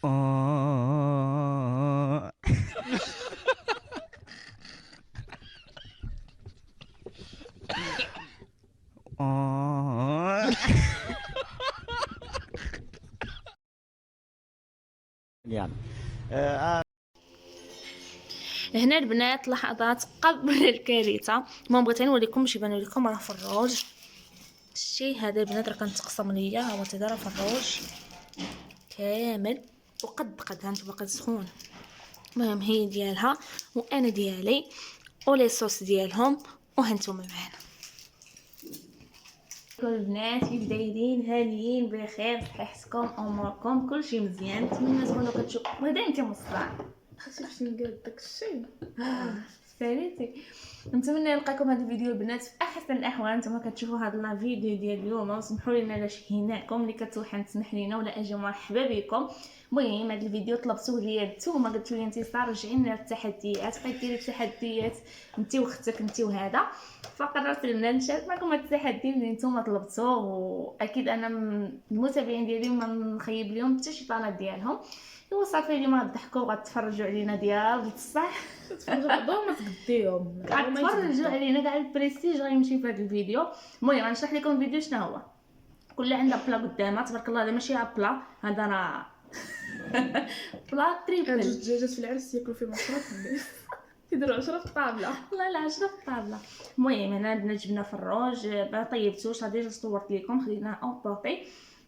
آه. آه. يعني هنا البنات لحظات قبل الكارثه. المهم بغيت نوريكم باش يبان لكم راه فروج. شتي هذا البنات راه كنتقسم ليا، ها هو تيدار فروج كامل وقد ها نتوما كتسخون. المهم هي ديالها وانا ديالي ولي صوص ديالهم وهانتوما معانا. كل البنات كيف دايرين؟ هانيين بخير؟ صحتكم اموركم كلشي مزيان؟ نتمنى تكونوا كتشوفوا. هذا انت مصرع شفتي نقاد داكشي ساليتي. نتمنى نلقاكم هذا الفيديو البنات في احسن الاحوال. نتوما كتشوفوا هذا لا فيديو ديال اليوم وسمحوا لنا لا شهيناكم، اللي كتوحن تسمح لينا ولا اجي مرحبا بكم. المهم هذا الفيديو طلبتوه ليا نتوما، قلتوا لي انتصار رجعي لنا للتحديات، بغيتي ديري التحديات انت وختك انت وهذا، فقررت ان نشارك معكم هاد التحدي اللي نتوما طلبتوه. واكيد انا المتابعين ديالي ما نخيب لهم حتى شي طلب ديالهم. ايوا صافي اليوم غتضحكوا وغتفرجوا علينا ديال بصح تفرجوا بعضهم ما تقديهم غتفرجوا علينا كاع البريستيج غيمشي في هذا الفيديو. المهم غنشرح لكم الفيديو شنو هو. كل عندها بلا قدامها تبارك الله، هذا ماشي بلا، هذا راه بلا تريبل. جوج دجاجات في العرس ياكلوا فيهم 10 الناس كيديروا 10 في الطابله. والله لا 10 في الطابله. المهم هنا عندنا جبنه فروج ما طيبتوش، هذه ديجا صورت لكم خديناها اون بوطي.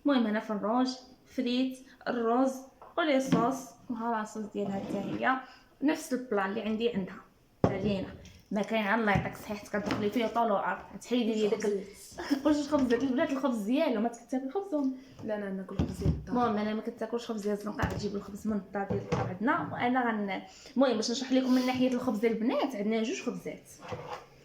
المهم هنا فروج فريت الرز ولي صوص وها لاصوص ديالها حتى هي نفس البلان اللي عندي عندها علينا. ما كاين الله يعطيك صحيحتك كتدخلي فيه طول وعرض تحيدي لي داك واش خبزات البنات الخبز ديالو ما تاكل خبزهم. لا انا ناكل خبز ديال الدار. المهم انا ما كتاكلش خبز ديال الزنقه، غتجيب الخبز من الدار ديال الدار عندنا وانا المهم باش نشرح لكم من ناحيه الخبز البنات عندنا جوج خبزات،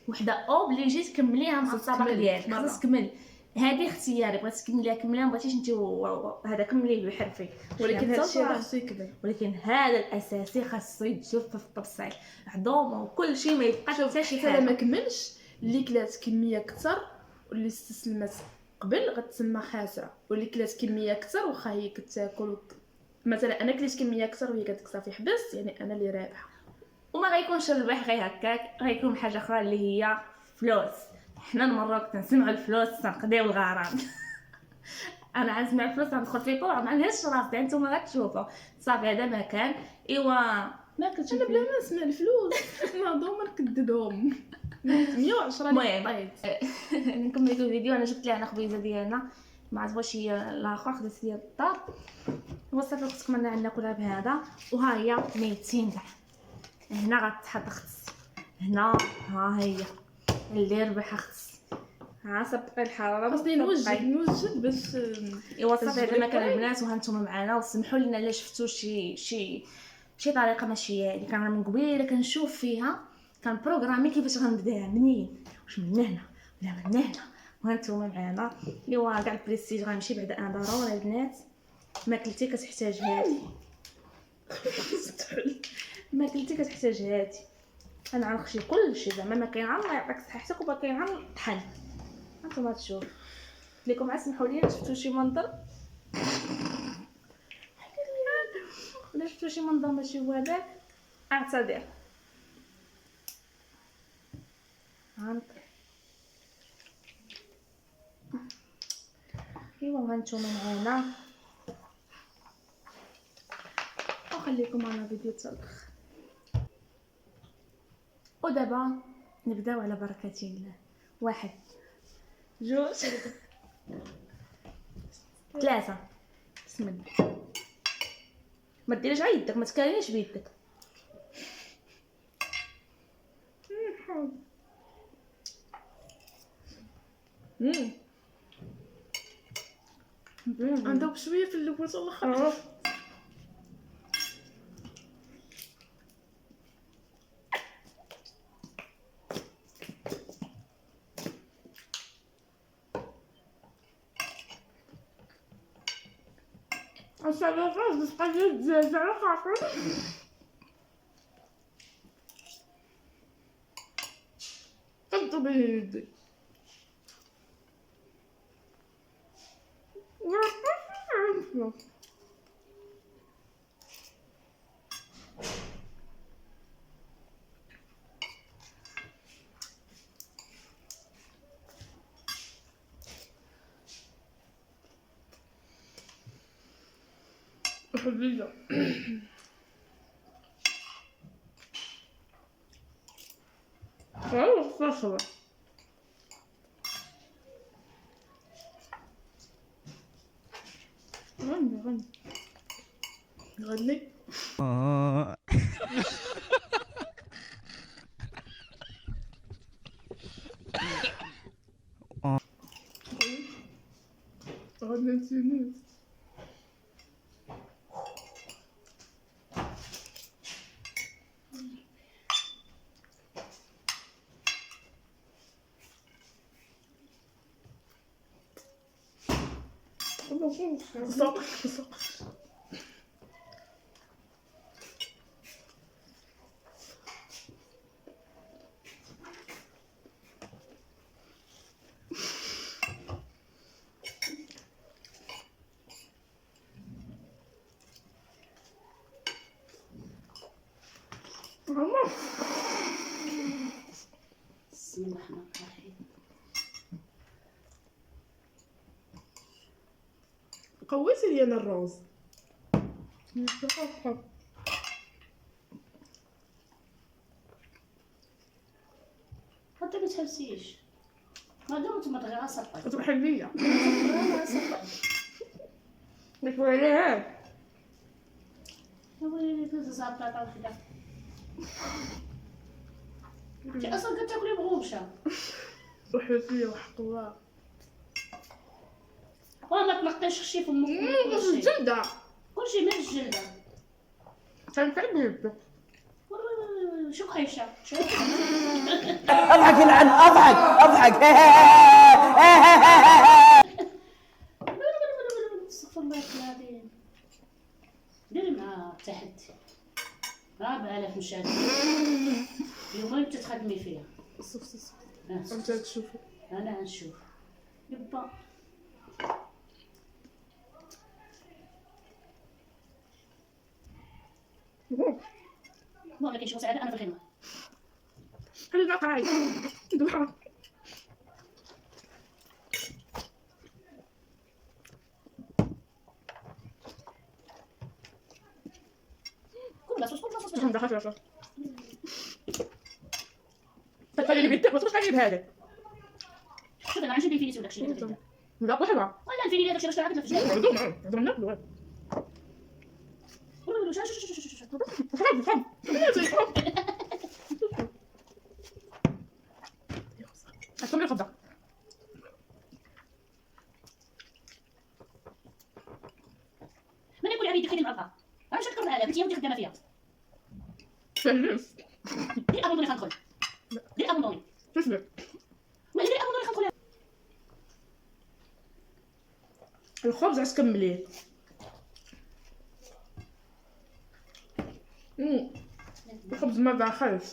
وحده اوبليجي تكمليها مع الطبق ديالك خاصك تكمل. هذه اختياري، بغيتي تكمليها كمليها، ما بغيتيش انت هذا كمليه بحرفي، ولكن هادشي راه خصو يكبر. ولكن هذا الاساسي خاصو يتجف في الطبسيل عظومه وكل شيء ما يبقاش حتى شي حاجه. ما كملش اللي كلات كميه اكثر واللي استسلمت قبل غتسمى خاسره، واللي كلات كميه اكثر واخا هي كتاكل مثلا انا كليت كميه اكثر وهي كتك صافي حبس، يعني انا اللي رابحه. وما غيكونش الربح غير هكاك، غيكون حاجه اخرى اللي هي فلوس. حنا المراك تنسمعوا الفلوس تنقضيو الغرام انا غنسمع الفلوس غندخل فيكم ما عندهاش راسي، انتما غتشوفوا صافي هذا ما كان. ايوا ما كنتش انا بلا ما نسمع الفلوس ناضو نكددهم 110 المهم طيب. نكمل الفيديو. انا جبت لها خبيزه ديالنا ما عرفتش هي الاخر خديت ديال الدار وصافي خصكم انا ناكلها بهذا. وها هي 200 درهم. هنا غتحط خص هنا، ها هي اللي ربح خص، ها صبقي الحراره خاصني نوجد باش ايوا صافي هذا ما كان البنات. وهانتوما معنا وسمحوا لنا الا شفتوا شي طريقه ماشي هي اللي كان من قبيله كنشوف فيها كان بروغرامي كيفاش غنبداها منين واش من هنا ولا من هنا. وهانتوما معنا ايوا كاع البريستيج غنمشي بعدا. انا ضروري البنات ما كلتي كتحتاج هادي ما كلتي كتحتاج هادي. انا غنخشي كلشي زعما ما كاين الله يعطيك صحتك وما كاين عن الطحن. هانتوما تشوف لكم اسمحوا لي شفتوا شي منظر ولا شفتوا شي منظر ماشي هو هذاك اعتذر. ايوا هانتوما معانا وخليكم على فيديو حتى الاخر. ودابا نبداو على بركه الله. 1 2 3 بسم الله. ما ديريش غير يدك، ما تكاليش بيدك. ندوب شويه في الاول حتى الاخر. السلطات بتقدر الدجاجة خاطر قدو بيدي حبيبة. صفرة. غني غني. غنيتيني. صق صق. بسم الله الرحمن الرحيم. قويتي لي انا الروز. حتى ما تحبسيش ما دامت ما تغير صفي تروحي ليا. ما لك وعلاه. يا ويلي تزعل طاطا كذا انت اصلا كتاكلي بغومشه وحوتيه وحقوه. وما تنقيش خشي فمك كلشي الجلدة كلشي من الجلده. تنفعل. شو خيشه شو اضحك يلعن اضحك استغفر الله العظيم. ديري معاه تحدي 4000 مشاهد يومين تتخدمي فيها. صف آه. انت تشوفي. انا غنشوف يبا ما كاين شي مساعده انا في الخدمه. خلينا قاعد ندوحها. كل صوص عندها خفيفة. تخلي لي بيدك ما تروحش تجيب هذا. شوف انا عندي الفينيس ولا شي لا وحده. ولا الفيني هذاك شي راه عندنا في الجنة. هذا من ناكلو. أكمل خبزة. من يقول علي دخلي المعركه انا مش نكبر عليها بنتي ودي خدامه فيها. فلوس. دير ابوندوني خندخل دير ابوندوني تسلم. ما دير ابوندوني خندخل. الخبز عاش كمليه. الخبز ما داخلش.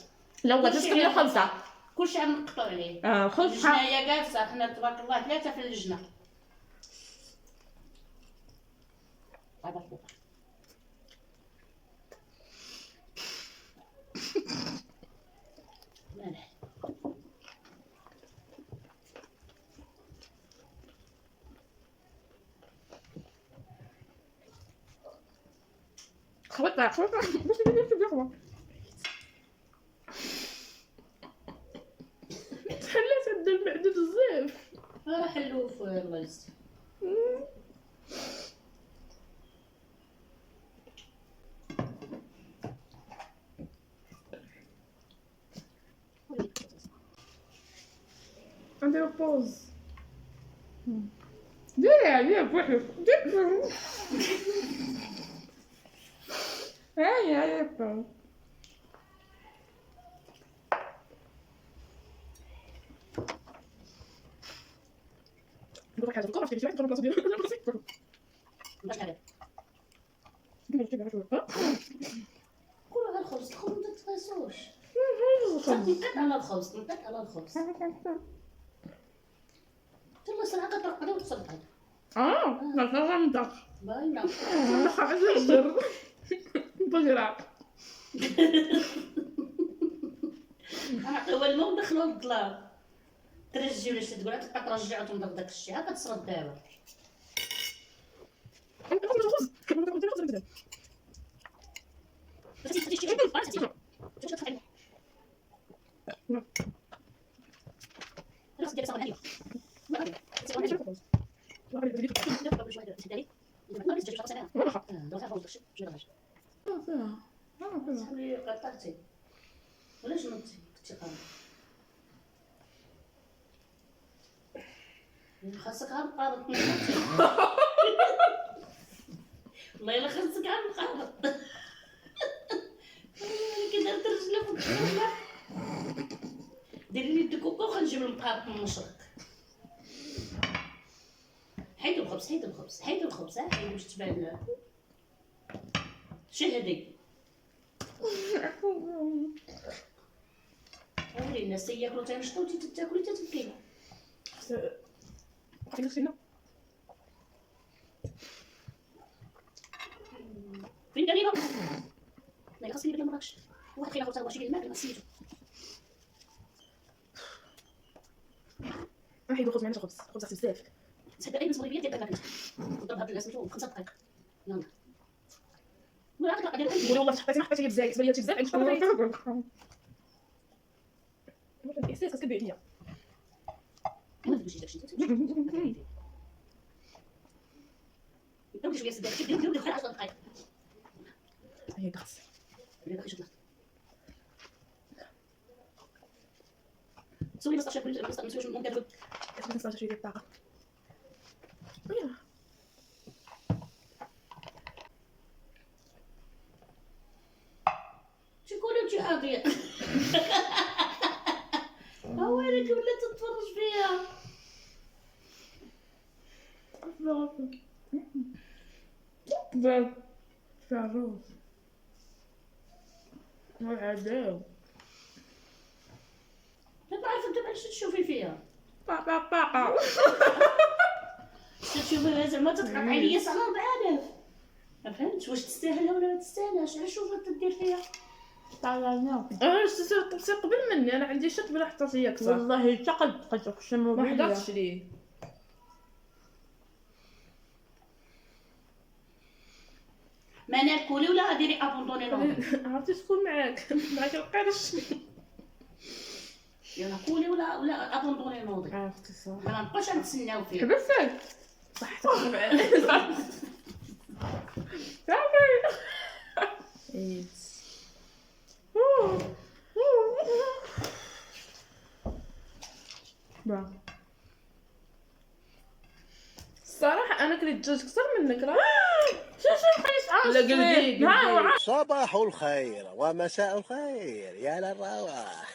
لو غادي تكملي خبزة. كلشي عم نقطعو عليه. خبز اللجنه هي جالسه حنا تبارك الله 3 في اللجنه. مالح خوتها باش ندير في القهوة. تحلات عند المعدة بزاف. راه حلوف الله يستر. نديرو بوز. ديري عليا بوحدك. ديري. هاي بوز. نقول حاجة الكرة في الجامعة تضرب بلاصة ديالها. باش نعرف كيما جبتي بها شوية. كل هذا الخبز الخبز ما تتقاسوش. نطق على الخبز نطق على الخبز تلا سرعه كترقد وتصدق لا غنضغط. باينه. خرج الجر. بغرق. نعطيوها الماء وندخلوها للظلام ترجعي ولا شي تقول تبقى ترجع وتنضرب داك الشيء هكا تصرد دابا. ولاش نطي كنتي قام خاصك غنقارض والله الا خاصك غنقارض كي درت رجلي فوق الشومه ديري لي الدكوكو وخنجيب المقارط من المشرق. حيدوا الخبز حيدوا الخبز حيدوا الخبز حيدوا باش تبان شهدي وري الناس ياكلوا تنشطوا وانت تاكلي تتبكي. فين قريبه لا خاصني نبدا مراكش واحد خينا خوتا واش الماء ما سميتو نحيدو خبز معنا خبز خبز بزاف تصدق اي مغربيه ديال الماكله نضرب هاد الاسميتو 5 دقائق يلا ما عاد قادر قولي والله حطيتي ما حطيتي بزاف سباليتي بزاف عندك الاحساس خاصك تبيع ليا ما تقولش داكشي انت شويه صدقتي دير 10 دقائق هي خاص ولا باقي شطلة سوي بس عشان كل بس نسوي ممكن نقول نصلح شويه الطاقه شكون انت حاضيه وينك ولا تتفرج فيها باب فاروز والعذاب انت عارفه انت علاش تشوفي فيها طاقه تشوفي زعما تتقطع عليا ساعه 4000 ما فهمتش واش تستاهلها ولا ما تستاهلهاش علاش شوفها تدير فيها طالعنا سير قبل مني انا عندي شط بلا حتى هي كثر والله تقد اقسم ما بالله حضرتش ليه ما ناكلي ولا ديري ابوندوني نوض عرفتي شكون معاك القرش يلا كولي ولا ابوندوني نوض عرفتي صح ما نبقاش نتسناو فيه حبسك صح تقول معاك صافي الصراحه انا كليت الدجاج اكثر منك راه لا قلبي صباح الخير ومساء الخير يا للروح.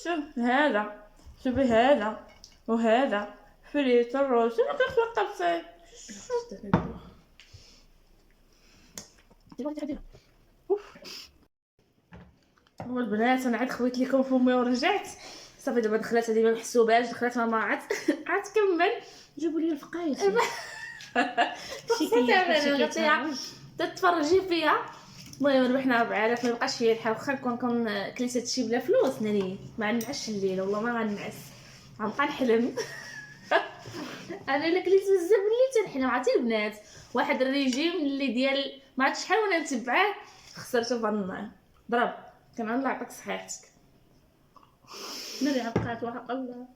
شوف هذا شوفي هذا وهذا فريت الروز شنو كتوقع فيه هو البنات انا عاد خويت لكم فمي ورجعت صافي دابا دخلت هذه ما محسوباش دخلت ما عاد كمل جيبوا لي الفقايس تتفرجي فيها. المهم ربحنا 4000 ما بقاش فيا الحال واخا نكون كليت هادشي بلا فلوس ناري ما غنعش الليله والله ما غنعس غنبقى نحلم انا الا كليت بزاف اللي تنحلم عرفتي البنات واحد الريجيم اللي ديال ما عرفتش شحال وانا نتبعه خسرته فالنار ضرب كان الله يعطيك صحيحتك ناري عقات وحق الله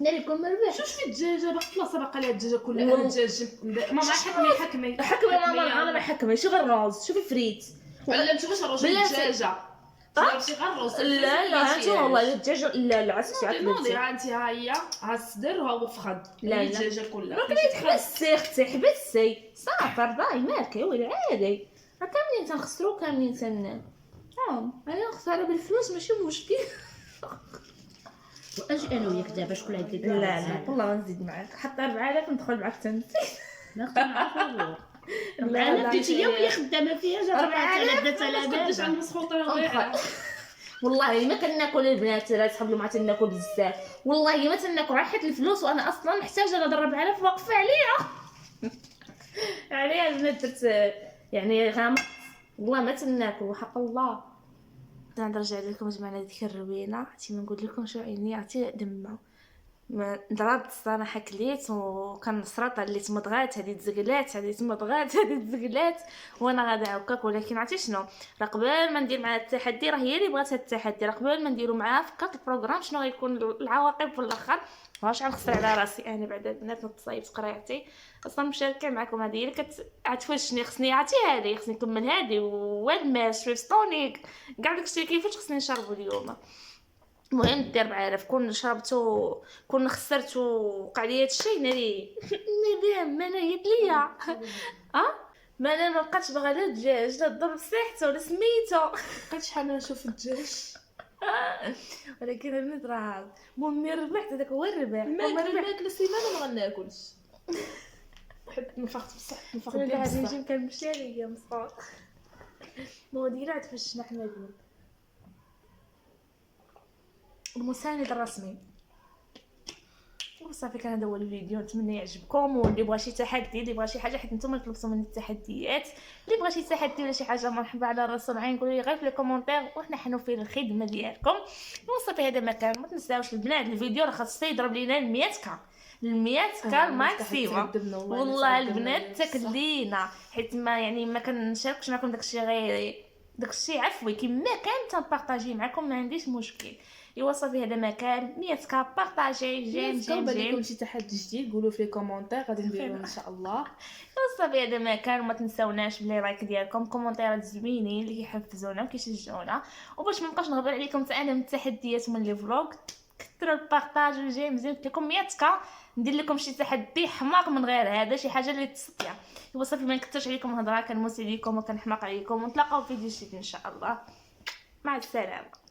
ناري كون مربح شوف في الدجاجه باقي بلاصه باقا لها الدجاجه كلها الدجاج ماما حكمي ماما انا بحكمي شوفي الروز شوفي فريت علمتي باش نروج الدجاجه جبتي غير الروز لا انت والله الدجاجه لا عرفتي عاد نوضي انت ها هي ها الصدر وها هو فخد لا الدجاجه كلها ما كنتحبسي اختي حبسي صافي رضاي مالك يا ويلي عادي راه كاملين تنخسرو كاملين انا نخسر بالفلوس ماشي مشكل واجي انا وياك دابا شكون عندي لا والله غنزيد معاك حتى 4000 ندخل معاك تنت ما اختي لا بديتي هي وهي خدامه فيها جات 4000 عند مسخوطه والله ما كناكل البنات راه صحاب مع تناكل بزاف والله ما تناكل راه حيت الفلوس وانا اصلا محتاجه هاد 4000 واقفه عليا عليا البنات درت يعني غامض والله ما تناكل وحق الله نرجع لكم جمعنا ديك الروينه عرفتي ما نقول لكم شو عيني عرفتي دمه ضربت الصراحه، كليت وكنصرط، اللي تمضغات هذه تزقلات، هذه تمضغات هذه تزقلات، وانا غادا هكاك. ولكن عرفتي شنو، راه قبل ما ندير معها التحدي راه هي اللي بغات هذا التحدي، راه قبل ما نديرو معها فكرت البروغرام شنو غيكون العواقب في الاخر، واش غنخسر على راسي انا بعد البنات نتصايب قرايتي اصلا مشاركه معكم. هذه اللي عتفشني، خصني عرفتي هذه خصني نكمل هذه والماء شريفتونيك كاع داكشي كيفاش خصني نشربو اليوم. المهم دير 4000 كون شربتو كون خسرت وقع لي هادشي ناري ندم انا هيت ليا ما انا ما بقاتش باغا لا الدجاج لا الضرب صحته ولا سميتو بقيت شحال نشوف الدجاج. ولكن البنات راه المهم ربحت، هذاك هو الربح. الماكله سيمانه ما غناكلش، حيت نفخت بصح نفخت غادي بصح. نجي كنمشي عليا مصطفى مو ديري عاد فاش حمادين المساند الرسمي. وصافي كان هذا هو الفيديو، نتمنى يعجبكم. واللي بغى شي تحدي، اللي بغى شي حاجه، حيت نتوما طلبتوا مني التحديات، اللي بغى شي تحدي ولا شي حاجه مرحبا على الرسول عين، قولوا لي غير في لي كومونتير وحنا حنوفي الخدمه ديالكم. وصافي هذا ما كان. ما تنساوش البنات الفيديو راه خاصو يضرب لينا 100k، 100k الماكسيموم. والله البنات تكلينا، حيت ما يعني ما كنشاركش معكم داكشي غير داكشي عفوي كما كان تنبارطاجي معكم، ما عنديش مشكل. ايوا صافي هذا مكان 100k بارطاجي جيم جيم لكم جيم. شي تحدي جديد قولوا في لي كومونتير غادي نديرو ان شاء الله. صافي هذا مكان. وما تنساوناش بلي لايك ديالكم، كومونتيرات زوينين اللي كيحفزونا وكيشجعونا. وباش ما نبقاش نهضر عليكم حتى انا من التحديات من لي فلوغ، كثروا البارطاج والجيم زين لكم 100k ندير لكم شي تحدي حماق من غير هذا، شي حاجه اللي تستطيع. ايوا صافي ما نكثرش عليكم هضره، كنموت عليكم وكنحماق عليكم، ونتلاقاو في فيديو جديد ان شاء الله. مع السلامه.